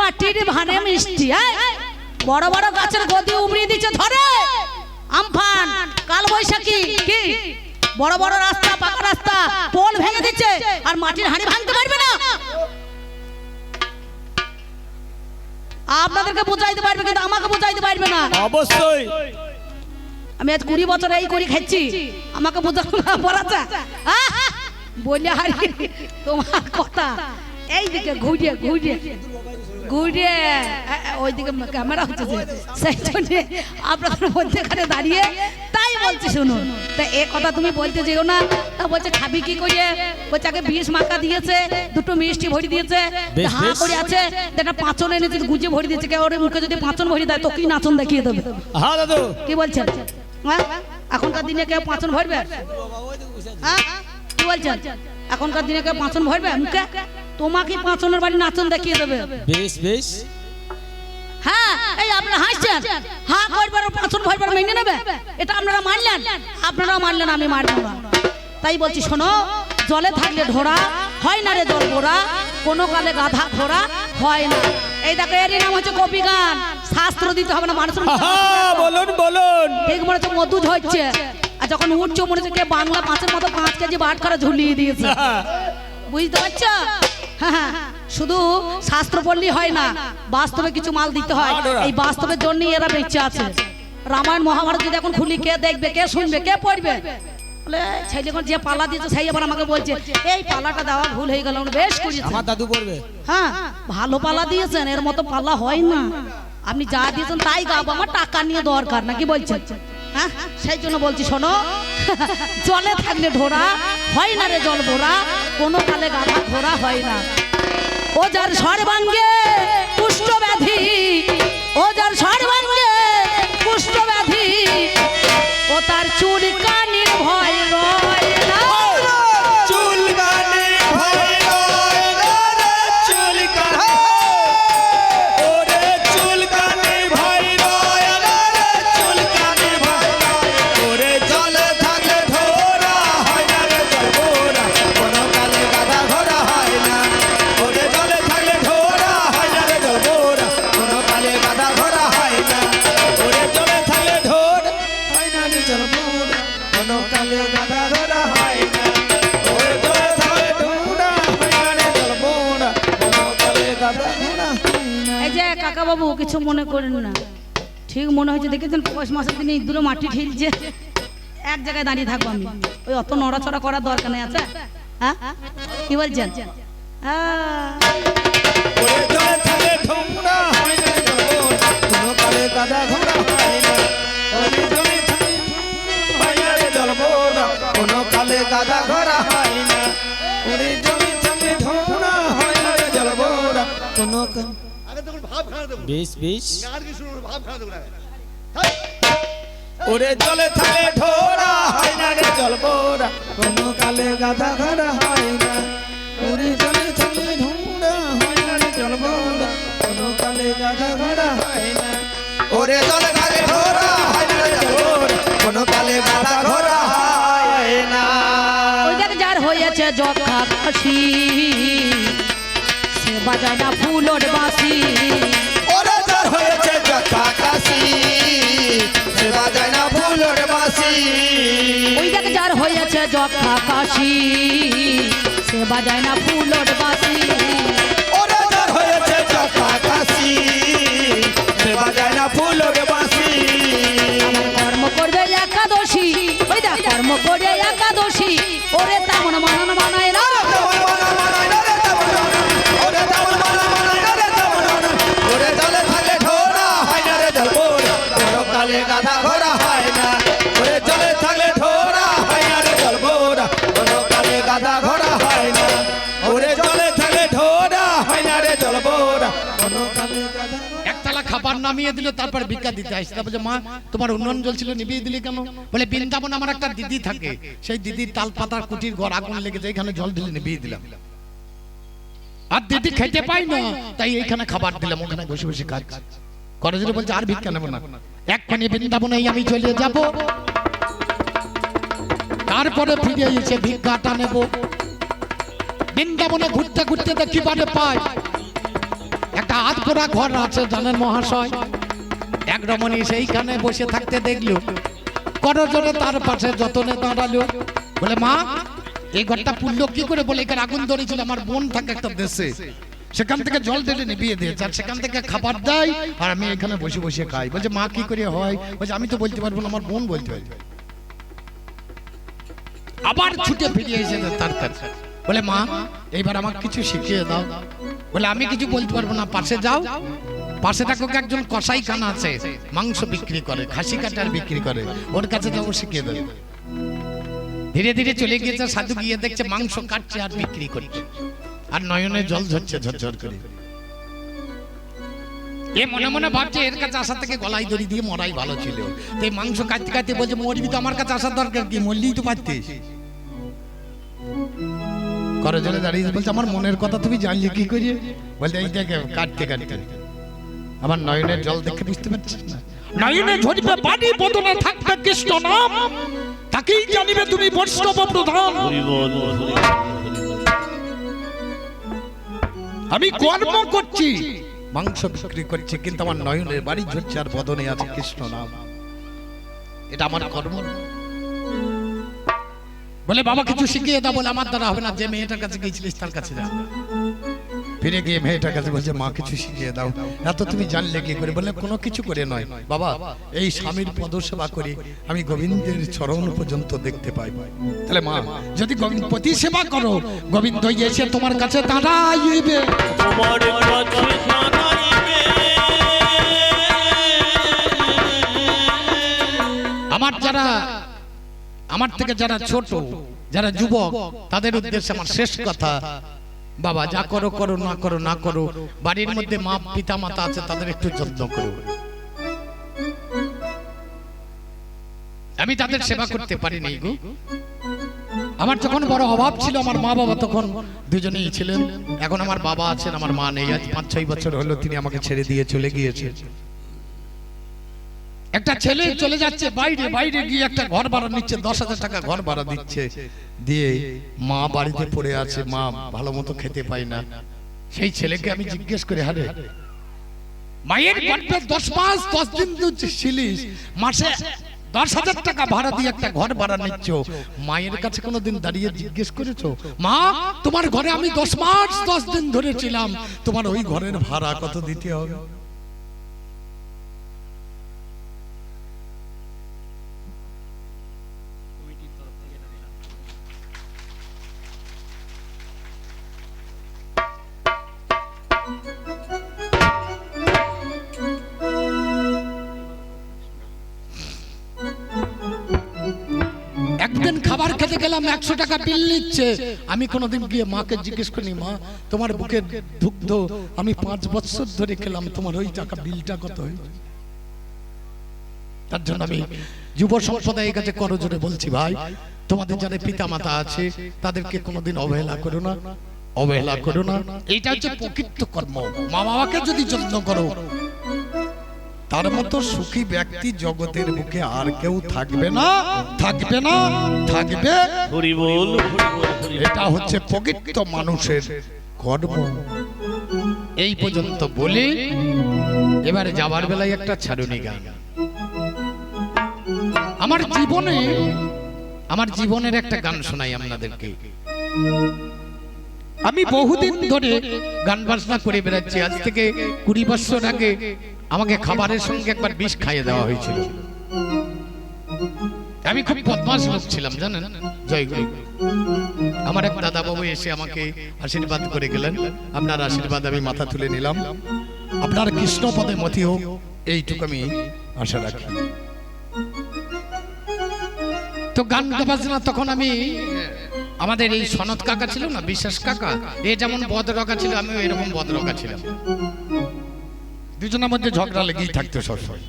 মাটির ভানে মিষ্টি, বড় বড় গাছের গদি উবড়িয়ে দিচ্ছে ধরে, আমফান, কাল বৈশাখী, কি বড় বড় রাস্তা, পাকা রাস্তা, পোল ভেঙে দিচ্ছে, আর মাটির হাঁড়ি ভাঙতে পারবে না। আপনাদেরকে বুঝাইতে পারবে কিন্তু আমাকে বুঝাইতে পারবে না। অবশ্যই আমি আজ 20 বছর এই করি খাচ্ছি, আমাকে বোঝানো না পড়াচ্ছে বলে হারি তোমার কথা। এইদিকে ঘুরিয়ে ঘুরিয়ে ঘুরিয়ে ওইদিকে ক্যামেরা হচ্ছে, সেই জন্য আপনাদের মধ্যেখানে দাঁড়িয়ে তাই বলছি শুনুন। তা এ কথা তুমি বলতে যেও না। তা বলছে খাবি কি করে? বলছে আগে 20 মাকা দিয়েছে, 2টো মিষ্টি ভরি দিয়েছে, হা করে আছে, একটা পাঁচন এনেছে গুজে ভরি দিয়েছে। কেউ ওর মুখে যদি পাঁচন ভরি দেয় তো কি নাচন দেখিয়ে দেবে। হ্যাঁ দাদু, কি বলছেন? এখনকার দিনে কেউ পাঁচন ভরবে? কি বলছেন? এখনকার দিনে কেউ পাঁচন ভরবে মুখে? তোমাকে পাঁচনের বাড়ি নাচন দেখিয়ে দেবে। বেশ বেশ, হ্যাঁ এই আপনারা হাসছেন, হ্যাঁ করবার পাঁচন ভরবার মেনে নেবে, এটা আপনারা মানলেন, আপনারা মানলেন, আমি মানব না। তাই বলছি শোনো, জলে থাকলে ঢোড়া হয় না রে জল ঘোড়া, কোনো কালে গাধা ঘোড়া হয় না। এই দেখো এর নাম হচ্ছে কপি গান, শাস্ত্র দিতে হবে না মানুষের। বলুন বলুন, ঠিক মনে হচ্ছে মধু ঝরছে, আর যখন উঠছো মনে হচ্ছে কে বাংলা মাছের মতো 5 কেজি বাট করে ঝুলিয়ে দিয়েছে, বুঝতে পারছো? হ্যাঁ, শুধু শাস্ত্র পড়লেই হয় না, বাস্তবে কিছু মাল দিতে হয়। এই বাস্তবের জন্যই এরা বেঁচে আছে। রামায়ণ মহাভারত যদি এখন খুলি কে দেখবে, কে শুনবে, কে পড়বে? বলে ছেলে যে পালা দিয়েছে সেই আবার আমাকে বলছে এই পালাটা দেওয়া ভুল হয়ে গেল, বেশ করেছে। আমার দাদু পড়বে। হ্যাঁ ভালো পালা দিয়েছেন, এর মতো পালা হয় না। আপনি যা দিয়েছেন তাই গাবো, আমার টাকা নিয়ে দরকার না। কি বলছেন? হ্যাঁ সেই জন্য বলছি শোনো, জলে থাকলে ঢোড়া হয় না রে জল ভোরা, কোনো কালে গাধা ঘোড়া হয় না। ও যার সর্বাঙ্গে কুষ্ঠ ব্যাধি, ও যার সর্বাঙ্গে কুষ্ঠ ব্যাধি, ও তার চুল কানির বাবু কিছু মনে করেন না, ঠিক মনে হয়েছে দেখেছেন পৌষ মাসের দিনে ইঁদুরে মাটি ঢিলছে, এক জায়গায় দাঁড়িয়ে থাকবো আমি, ওই অত নড়াচড়া করার দরকার নেই। আছে হ্যাঁ কি বলছেন? ওরে জলে থাকে ঢোমরা হয় না জলবোর, কোনো কালে গাধা ঘোড়া হয় না। ওরে জলে থাকে হয় না রে জলবোর, কোনো কালে গাধা ঘোড়া হয় না। ওরে জলে থাকে ঢোমরা হয় না রে জলবোর, কোনো বেশ বেশ ওরে জলে থাকে ঢোরা হয় না রে জলবোর, কোনো কালে গাধা ঘোড়া হয় না। ওরে জলে থাকে ঢোরা হয় না রে জলবোর, কোনো কালে গাধা ঘোড়া হয় না। ওরে জলে থাকে ঢোরা হয় না রে জলবোর, কোনো কালে গাধা ঘোড়া হয় না। ওই দেখ যার হয়েছে যক্ষা কাশি, সে বাজায় না ফুলোর বাঁশি। ওরে যার হয়েছে যক্ষা কাশি, সে বাজায় না ফুলোর বাঁশি। ওই দেখ যার হয়েছে যক্ষা কাশি, সে বাজায় না ফুলোর বাঁশি। ওরে যার হয়েছে যক্ষা কাশি, সে বাজায় না ফুলোর বাঁশি। কর্ম করবে একাদশী, ওই দেখ কর্ম করে একাদশী, ওরে তেমন মানন মানায় না। ওরে জলে থাকে ঢোরা হয় না রে জলবোর, কোনো কালে গাধা ঘোড়া হয় না। ওরে জলে থাকে ঢোরা হয় না রে জলবোর, কোনো কালে গাধা ঘোড়া হয় না। ওরে জলে থাকে ঢোরা হয় না রে জলবোর, কোনো কালে গাধা। একতলা খাবার নামিয়ে দিল, তারপর ভিক্ষা দিতে আসছে। তারপর বলছে, মা তোমার উন্নয়ন জ্বলছিল নিভিয়ে দিলি কেন? বলে বৃন্দাবন আমার একটা দিদি থাকে, সেই দিদির তাল পাতার কুটির ঘর আগুন লেগেছে, এখানে জল ঢেলে নিভিয়ে দিলাম। আর দিদি খেতে পাই না, তাই এইখানে খাবার দিলাম, ওখানে বসে বসে খাচ্ছে। কলেজে বলছে আর ভিক্ষা নেবো না, এক্ষণে বৃন্দাবনে আমি চলে যাব, তারপরে ফিরে এসে ভিক্ষাটা নেব। বৃন্দাবনে ঘুরতে ঘুরতে দেখি বারে পাই একটা আধপোড়া ঘর আছে, জানেন মহাশয়? এক রমণী সেইখানে বসে থাকতে দেখলো, করজোরে তার পাশে যতনে দাঁড়ালো। বলে, মা এই ঘরটা পুড়লো কি করে? বলে, এখানে আগুন ধরেছিল, আমার বোন থাকে একটা দেশে, সেখান থেকে জল ঢেলে নিভিয়ে দিয়েছে, আর সেখান থেকে খাবার দেয়, আর আমি এখানে বসে বসে খাই। বলছে, মা কি করে হয়? বলছে, আমি তো বলতে পারবো না, আমার বোন বলতে পারবে। আবার ছুটে ফিরে এসেছে তার কাছে। বলে, মা এইবার আমাকে কিছু শিখিয়ে দাও। বলে, আমি কিছু বলতে পারবো না, পাশে যাও। পাশে থাকো একজন কসাই খানা আছে, মাংস বিক্রি করে, খাসি কাটার বিক্রি করে, ওর কাছে যাবো, শিখিয়ে দেবে। ধীরে ধীরে চলে গিয়েছে, সাধু গিয়ে দেখছে মাংস কাটছে আর বিক্রি করছে, আর নয়নে জল ঝরছে ঝরঝর করে। এ মনে মনে ভাবছে এর কাছে আসা থেকে গলায় দড়ি দিয়ে মরাই ভালো ছিল। তো এই মাংস কাটতে কাটতে বলছে, মরবি তো আমার কাছে আসার দরকার কি, মরলেই তো পারতিস। করে জলে দাঁড়িয়ে বলছে, আমার মনের কথা তুমি জানলে কি করে? বলতে, এই দেখে কাটতে কাটতে আমার নয়নের জল দেখে বুঝতে পারছিস না? নয়নে ঝরিবে বাড়ি, বদনে থাকবে কৃষ্ণ নাম, তাকেই জানিবে তুমি বৈষ্ণব প্রধান। আমি কর্ম করছি, মাংস বিক্রি করছি, কিন্তু আমার নয়নের বাড়ি ঝরছে আর বদনে আছে কৃষ্ণ নাম, এটা আমার কর্ম। বলে, বাবা কিছু শিখিয়ে দাও। বলে, আমার দ্বারা হবে না, যে মেয়েটার কাছে গিয়েছিলিস তার কাছে যা। ফিরে গিয়ে মেয়েটার কাছে বলছে, মা কিছু শিখিয়ে দাও। এত তুমি জানলে কি করে? বলে, কোনো কিছু করে নয় বাবা, এই স্বামীর পদসেবা করি, আমি গোবিন্দের চরণ পর্যন্ত দেখতে পাই। তাহলে মা যদি গোবিন্দ পতি সেবা করো, গোবিন্দ এসে তোমার কাছে দাঁড়াইবে। আমার যারা, আমার থেকে যারা ছোট, যারা যুবক, তাদের উদ্দেশ্যে আমার শেষ কথা, বাবা যা করো করো, না করো না করো, বাড়ির মধ্যে মা পিতা মাতা আছে, তাদের একটু যত্ন করো। আমি তাদের সেবা করতে পারিনি গো। আমার যখন বড় অভাব ছিল, আমার মা বাবা তখন দুজনেই ছিলেন। এখন আমার বাবা আছেন, আমার মা নেই। আজ 5-6 বছর হলো তিনি আমাকে ছেড়ে দিয়ে চলে গিয়েছেন। একটা ছেলে চলে যাচ্ছে বাইরে, বাইরে গিয়ে একটা ঘর ভাড়া নিচ্ছে, 10,000 টাকা ঘর ভাড়া দিচ্ছে, দিয়ে মা বাড়িতে পড়ে আছে, মা ভালো মতো খেতে পায় না। সেই ছেলেকে আমি জিজ্ঞেস করে, আরে মায়ের গর্ভে 10 মাস 10 দিন ছিলিস, মাসে 10,000 টাকা ভাড়া দিয়ে একটা ঘর ভাড়া নিচ্ছ, মায়ের কাছে কোনোদিন দাঁড়িয়ে জিজ্ঞেস করেছো, মা তোমার ঘরে আমি 10 মাস 10 দিন ধরে ছিলাম, তোমার ওই ঘরের ভাড়া কত দিতে হবে? খাবার খেতে গেলাম 100 টাকা বিল নিচ্ছে, আমি কোনোদিন গিয়ে মাকে জিজ্ঞেস করিনি, মা তোমার বুকের দুগ্ধ আমি 5 বছর ধরে খেলাম, তোমার ওই টাকা বিলটা কত হয়েছে? তার জন্য আমি যুব সম্প্রদায়ের কাছে করজোরে বলছি, ভাই তোমাদের যারা পিতা মাতা আছে তাদেরকে কোনোদিন অবহেলা করো না, অবহেলা করো না। এইটা হচ্ছে প্রকৃত কর্ম। মা বাবাকে যদি যত্ন করো, তার মতো সুখী ব্যক্তি জগতের বুকে আর কেউ থাকবে না, থাকবে না, থাকবে। হরি বল, এটা হচ্ছে প্রকৃত মানুষের কর্ম। এই পর্যন্ত বলি, এবারে যাবার বেলায় একটা ছাড়ুনি গান। আমার জীবনের একটা গান শোনাই আপনাদেরকে। আমি বহুদিন ধরে গান বাজনা করে বেড়াচ্ছি। আজ থেকে 20 বছর আগে আমাকে খাবারের সঙ্গে একবার বিষ খাইয়ে দেওয়া হয়েছিল। আমি খুব বদমাশ লোক ছিলাম, জানেন। জয়গুরু। আমার এক দাদা বাবু এসে আমাকে আশীর্বাদ করে গেলেন। আপনার আশীর্বাদ আমি মাথা তুলে নিলাম। আপনার কৃষ্ণ পদে মতি হোক, এইটুকু আমি আশা রাখি। তো গান বাজনা তখন আমি, আমাদের এই সনদ কাকা ছিল না, বিশ্বাস কাকা, এ যেমন বদরকা ছিল, আমিও এরকম বদরকা ছিলাম। দুজনের মধ্যে ঝগড়া লেগেই থাকতো সবসময়।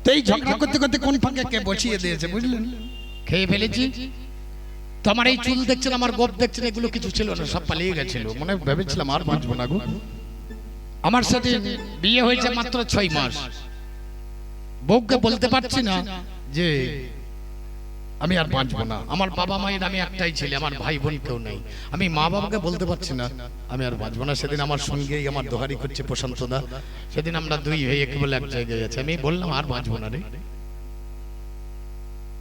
তো এই ঝগড়া করতে করতে কোন ফাঁকে কে বসিয়ে দিয়েছে বুঝলেন, খেয়ে ফেলেছি। তো আমার এই চুল দেখছেন, আমার গোপ দেখছেন, এগুলো কিছু ছিল না, সব পালিয়ে গেছিল। মনে ভেবেছিলাম আর বাঁচবো না গো। আমার সাথে বিয়ে হয়েছে মাত্র 6 মাস। বউকে বলতে পারছি না যে আমি আর বাঁচবো না। আমার বাবা মায়ের আমি একটাই ছেলে, আমার ভাই বোন কেউ নেই। আমি মা বাবাকে বলতে পারছি না আমি আর বাঁচবো না। সেদিন আমার সঙ্গেই আমার দোহারি করছে প্রশান্ত দা। সেদিন আমরা 2 হয়ে কেবল এক জায়গায় গেছে। আমি বললাম আর বাঁচবো না রে,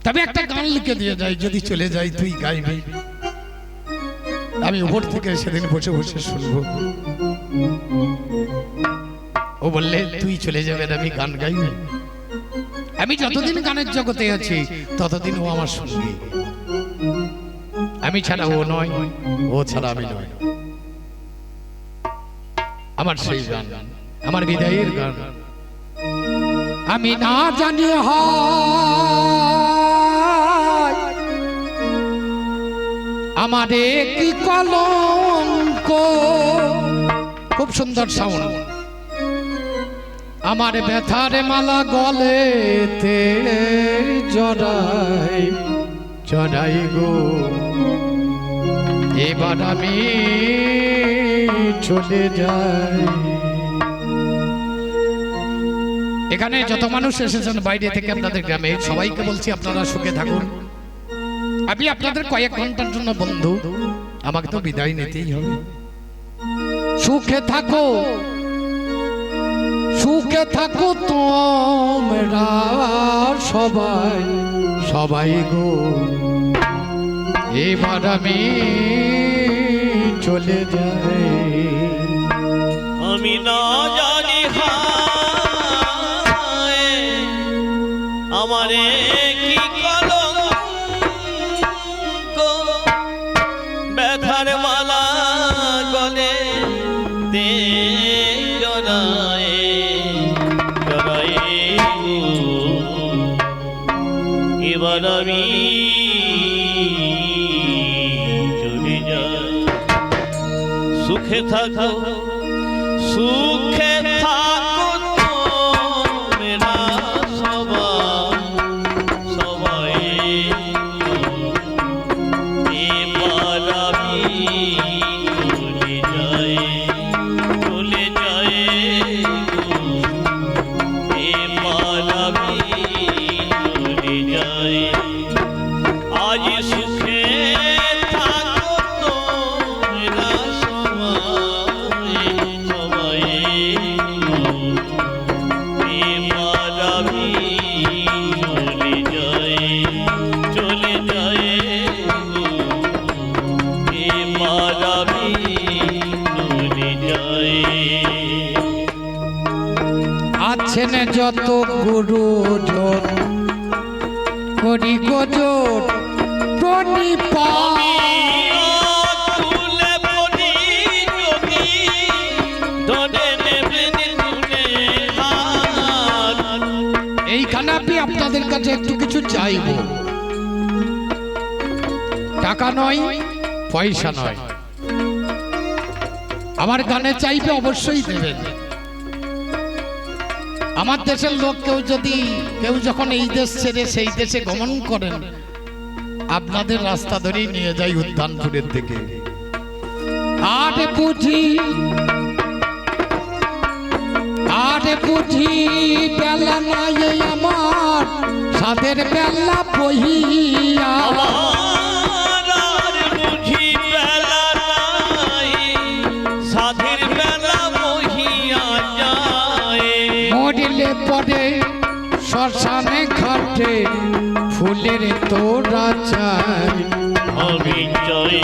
তবে একটা গান লিখে দিয়ে যাই, যদি চলে যাই তুই গাইবি। আমি উপর থেকে সেদিন বসে বসে শুনবো। ও বললে তুই চলে যাবে, আমি গান গাইবি। আমি যতদিন গানের জগতে আছি ততদিন ও আমার সঙ্গী। আমি ছাড়া ও নয়, ও ছাড়া আমি নয়। আমার সেই গান, আমার বিদায়ের গান। আমি না জানি হয় আমারে কি কলঙ্ক। খুব সুন্দর সাউন্ড। আমার ব্যথার মালা গলেতে জড়াই জড়াই গো, এবার আমি চলে যাই। এখানে যত মানুষ এসেছেন বাইরে থেকে আপনাদের গ্রামে, সবাইকে বলছি আপনারা সুখে থাকুন। আমি আপনাদের কয়েক ঘন্টার জন্য বন্ধু, আমাকে তো বিদায় নিতেই হবে। সুখে থাকো, সুখে থাকো তোমরা সবাই সবাই গো, এবার আমি চলে যাই। আমি না জানি হায় আমারে কি কলঙ্ক, ব্যথার মালা গলে দে জড়ায় জড়ায় গো, এবার আমি চলে যাই। সুখে থাকো, সুখে থাকো তোমরা সবাই সবাই, এবার আমি চলে যাই চলে যাই গো, এবার আমি চলে যাই। আজ সুখে থাকো তোমরা সবাই সবাই, এবার আমি চলে যাই চলে যাই গো, এবার আমি চলে যাই। আছেন যত গুরুজন করি গোজর প্রণিপাত। তুলে পড়ি যদি ধরে নেবেন তুলে হাত। এইখানে আমি আপনাদের কাছে একটু কিছু চাইবো। টাকা নয়, পয়সা নয়, আমার গানে চাইবে অবশ্যই দেবেন। আমার দেশের লোক কেউ যখন এই দেশ ছেড়ে সেই দেশে গমন করেন, আপনাদের রাস্তা ধরেই নিয়ে যাই উদ্যানপুরের দিকে। আরে বুঝি বেলা নাই আমার, সাদের বেলা বহিয়া। আমার আর বুঝি বেলা নাই, সাধের বেলা বহিয়া যায়। মরিলে পরে শ্মশানে ঘাটে ফুলের তোড়া চাই। আমি চাই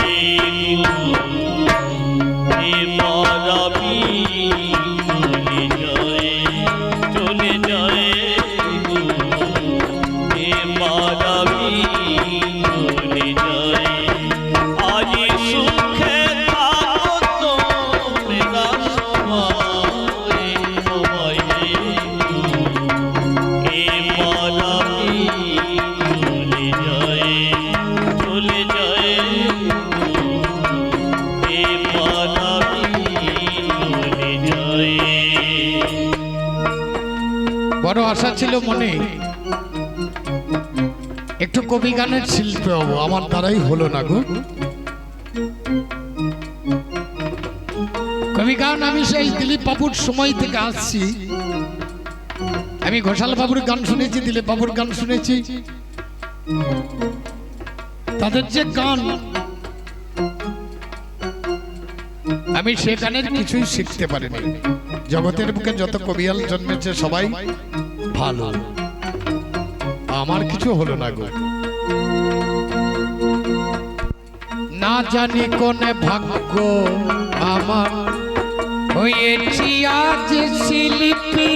এবার আমি চলে যায়, এবার আমি চলে যাই। আজ সুখে থাকো তোমরা সবাই, সবাই এবার আমি চলে যাই, চলে যাই, এবার আমি চলে যাই। বড় আশা ছিল মনে একটু কবি গানের শিল্পী হবো, আমার দ্বারাই হলো না গো। কবি গান আমি সেই দিলীপ বাবুর সময় থেকে আসছি। আমি ঘোষাল বাবুর গান শুনেছি, দিলীপ বাবুর গান শুনেছি। তাদের যে গান, আমি সে গানের কিছুই শিখতে পারিনি। জগতের বুকে যত কবিয়াল জন্মেছে সবাই ভালো, আমার কিছু হলো না গো। না জানি কোন ভাগ্য আমার হয়েছি আজ শিল্পী।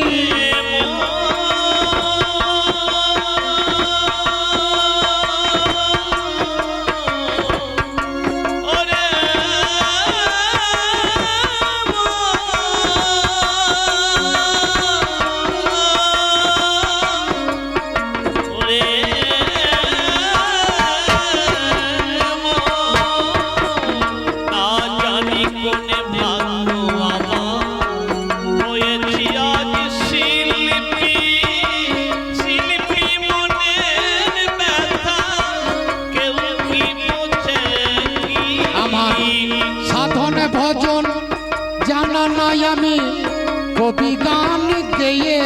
ভজন জানা নাই আমি, কবি গান গেয়ে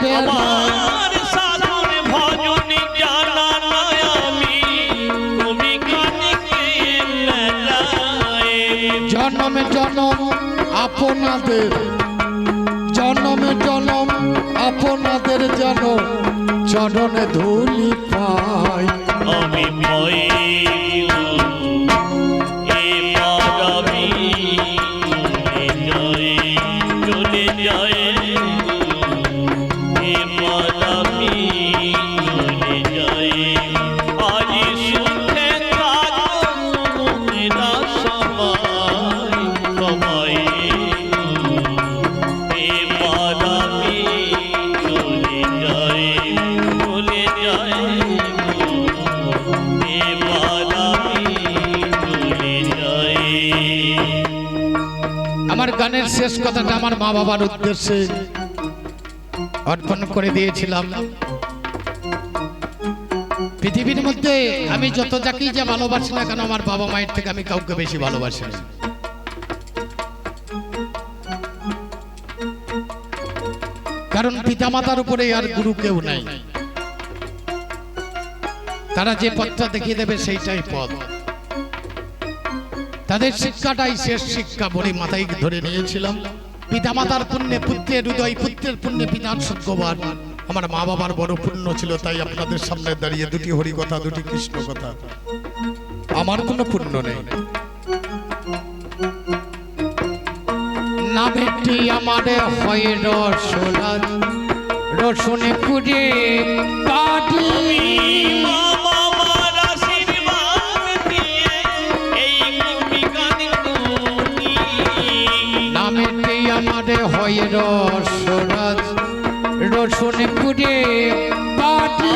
বেড়াই। সাধন ভজন জানা নাই আমি, কবি গান গেয়ে বেড়াই। জনমে জনম আপনাদের, জনমে জনম আপনাদের যেন চরণে ধুলি পাই। আমি পাই চলে যাই, এবার আমি চলে যাই। আজ সুখে থাকো তোমরা সবাই, সবাই এবার আমি চলে যাই, চলে যাই, এবার আমি চলে যাই। আমার গানের শেষ কথাটা আমার মা বাবার উদ্দেশ্যে অর্পণ করে দিয়েছিলাম। পৃথিবীর মধ্যে আমি যত যাকেই যা ভালোবাসি না কেন, আমার বাবা মায়ের থেকে আমি কাউকে বেশি ভালোবাসি না। কারণ পিতামাতার উপরে আর গুরু কেউ নাই। তারা যে পথটা দেখিয়ে দেবে সেইটাই পথ। তাদের শিক্ষাটাই শেষ শিক্ষা বলে মাথায় ধরে নিয়েছিলাম। পিতামাতার পুণ্যে পুত্রের হৃদয়, পুত্রের পুণ্যে পিতার স্বর্গবান। আমার মা বাবার বড় পুণ্য ছিল, তাই আপনাদের সামনে দাঁড়িয়ে দুটি হরি কথা, দুটি কৃষ্ণ কথা। আমার কোনো পুণ্য নেই। না বেটি আমারে হয় রসরাজ, রসনে পুরে কাটি। নামেতে আমারে হয় রসরাজ, রসনে পুরে কাটি।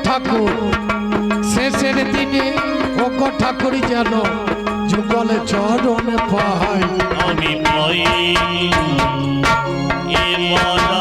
ঠাকুর শেষের দিনে ও গো ঠাকুর যেন যুগল চরণ পাই আমি পাই এ মালা